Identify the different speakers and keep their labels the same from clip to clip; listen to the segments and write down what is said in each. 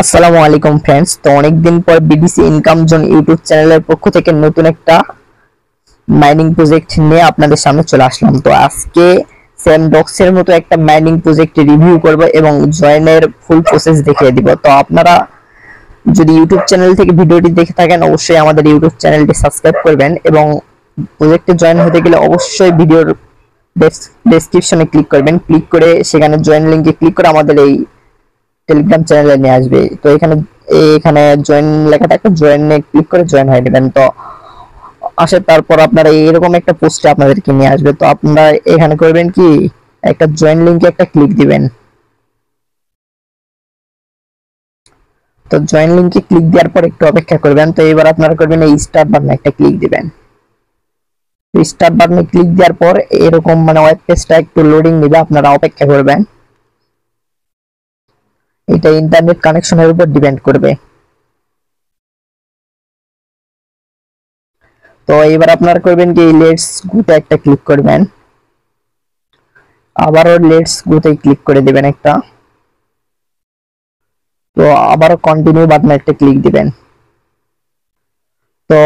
Speaker 1: আসসালামু আলাইকুম ফ্রেন্ডস। তো অনেকদিন পর বিডিসি ইনকাম জোন ইউটিউব চ্যানেলের পক্ষ থেকে নতুন একটা মাইনিং প্রজেক্ট নিয়ে আপনাদের সামনে চলে আসলাম। তো আজকে স্যামডক্স এর মতো একটা মাইনিং প্রজেক্ট রিভিউ করব এবং জয়েনের ফুল প্রসেস দেখিয়ে দিব। তো আপনারা যদি ইউটিউব চ্যানেল থেকে ভিডিওটি দেখে থাকেন অবশ্যই আমাদের ইউটিউব চ্যানেলটি সাবস্ক্রাইব করবেন এবং প্রজেক্টে জয়েন হতে গেলে অবশ্যই ভিডিওর ডেসক্রিপশনে ক্লিক করবেন। ক্লিক করে সেখানে জয়েন লিংকে ক্লিক করে আমাদের এই টেলিগ্রাম চ্যানেলে নিয়ে আসবে। তো এখানে এখানে জয়েন লেখা থাকে, জয়েনে ক্লিক করে জয়েন হয়ে নেবেন। তো আসে তারপর আপনারা এরকম একটা পোস্টে আপনাদেরকে নিয়ে আসবে। তো আপনারা এখানে করবেন কি, একটা জয়েন লিংকে একটা ক্লিক দিবেন। তো জয়েন লিংকে ক্লিক দেওয়ার পর একটু অপেক্ষা করবেন। তো এবার আপনারা করবেন এই স্টার্ট বাটনে একটা ক্লিক দিবেন। স্টার্ট বাটনে ক্লিক দেওয়ার পর এরকম ওয়েব পেজটা একটু লোডিং নেবে, আপনারা অপেক্ষা করবেন। এটা ইন্টারনেট কানেকশনের উপর ডিপেন্ড করবে। তো এবার আপনারা করবেন কি, লেটস গোতে একটা ক্লিক করবেন, আবারও লেটস গোতে ক্লিক করে দিবেন একটা। তো আবারও কন্টিনিউ বাটনে একটা ক্লিক দিবেন। তো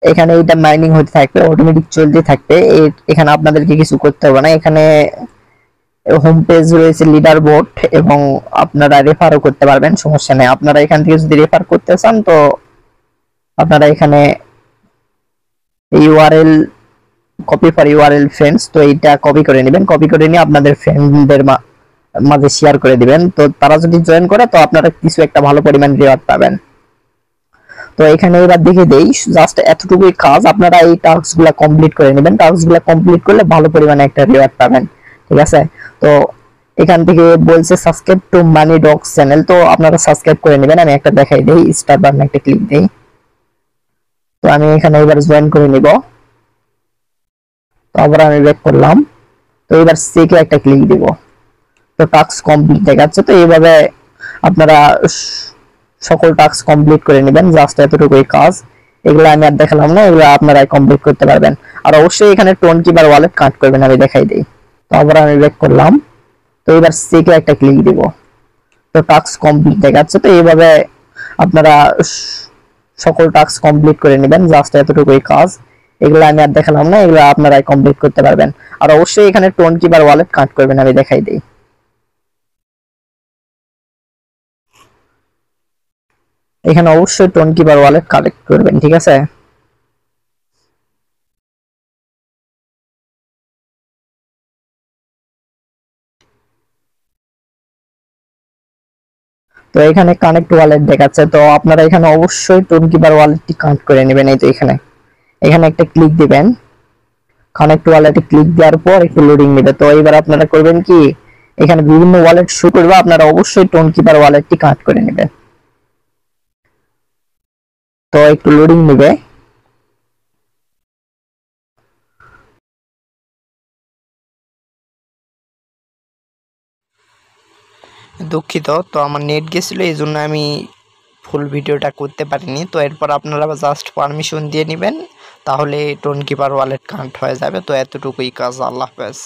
Speaker 1: এখানে এটা মাইনিং হতে থাকবে, অটোমেটিক চলতে থাকবে। এখানে আপনাদেরকে কিছু করতে হবে না। এখানে হোম পেজ রয়েছে, লিডার বোর্ড, এবং আপনারা রেফারও করতে পারবেন, সমস্যা নেই। আপনারা এখান থেকে যদি রেফার করতে চান তো আপনারা এখানে URL copy for URL friends, তো এইটা কপি করে নেবেন। কপি করে নিয়ে আপনাদের ফ্রেন্ডদের মাঝে শেয়ার করে দিবেন। তো তারা যদি জয়েন করে তো আপনারা কিছু একটা ভালো পরিমাণ রিওয়ার্ড পাবেন। তো এখানে এবার দেখে দেই, জাস্ট এতটুকুই কাজ। আপনারা এই টাস্কগুলো কমপ্লিট করে নেবেন। টাস্কগুলো কমপ্লিট করলে ভালো পরিমাণে একটা রিওয়ার্ড পাবেন, ঠিক আছে? তো এখান থেকে বলছে subscribe to money dogs channel, তো আপনারা সাবস্ক্রাইব করে নেবেন। আমি একটা দেখাই দেই, স্টার বাটনে একটা ক্লিক দেই। তো আমি এখানে এবার জয়েন করে নিব। তো আবার আমি ব্যাক করলাম। তো এবার চেকে একটা ক্লিক দিব। তো টাস্ক কমপ্লিট দেখাচ্ছে। তো এইভাবে আপনারা সকল টাস্ক কমপ্লিট করে নেবেন, জাস্ট এতটুকুই কাজ। এগুলো আমি আর দেখালাম না, এগুলো আপনারা কমপ্লিট করতে পারবেন। আর অবশ্যই এখানে টোন কিবার ওয়ালেট কানেক্ট করবেন, আমি দেখাই দিই। তো আবার আমি ব্যাক করলাম। তো এবার চেকে একটা ক্লিক দিব। তো টাস্ক কমপ্লিট দেখাচ্ছে। তো এইভাবে আপনারা সকল টাস্ক কমপ্লিট করে নেবেন, জাস্ট এতটুকুই কাজ। এগুলো আমি আর দেখালাম না, এগুলো আপনারাই কমপ্লিট করতে পারবেন। আর অবশ্যই এখানে টোন কিবার ওয়ালেট কানেক্ট করবেন, আমি দেখাই দিই। এখানে অবশ্যই টোন কিবার ওয়ালেট কানেক্ট করবেন, ঠিক আছে? তো এখানে কানেক্ট ওয়ালেট দেখাচ্ছে। তো আপনারা এখানে অবশ্যই টোন কিবার ওয়ালেটটি কানেক্ট করে নেবেন। এই তো এখানে এখানে একটা ক্লিক দিবেন। কানেক্ট ওয়ালেটে ক্লিক দেওয়ার পর একটু লোডিং নেবে। তো এবার আপনারা করবেন কি, এখানে বিভিন্ন ওয়ালেট শো করবে, আপনারা অবশ্যই টোন কিবার ওয়ালেটটি কানেক্ট করে নেবেন। তো একটু লোডিং নেবে। দুঃখিত, তো আমার নেট গেছিল, এই জন্য আমি ফুল ভিডিওটা করতে পারিনি। তো এরপর আপনারা জাস্ট পারমিশন দিয়ে নেবেন, তাহলে টোন কিপার ওয়ালেট কানেক্ট হয়ে যাবে। তো এতটুকুই কাজ। আল্লাহ হাফেজ।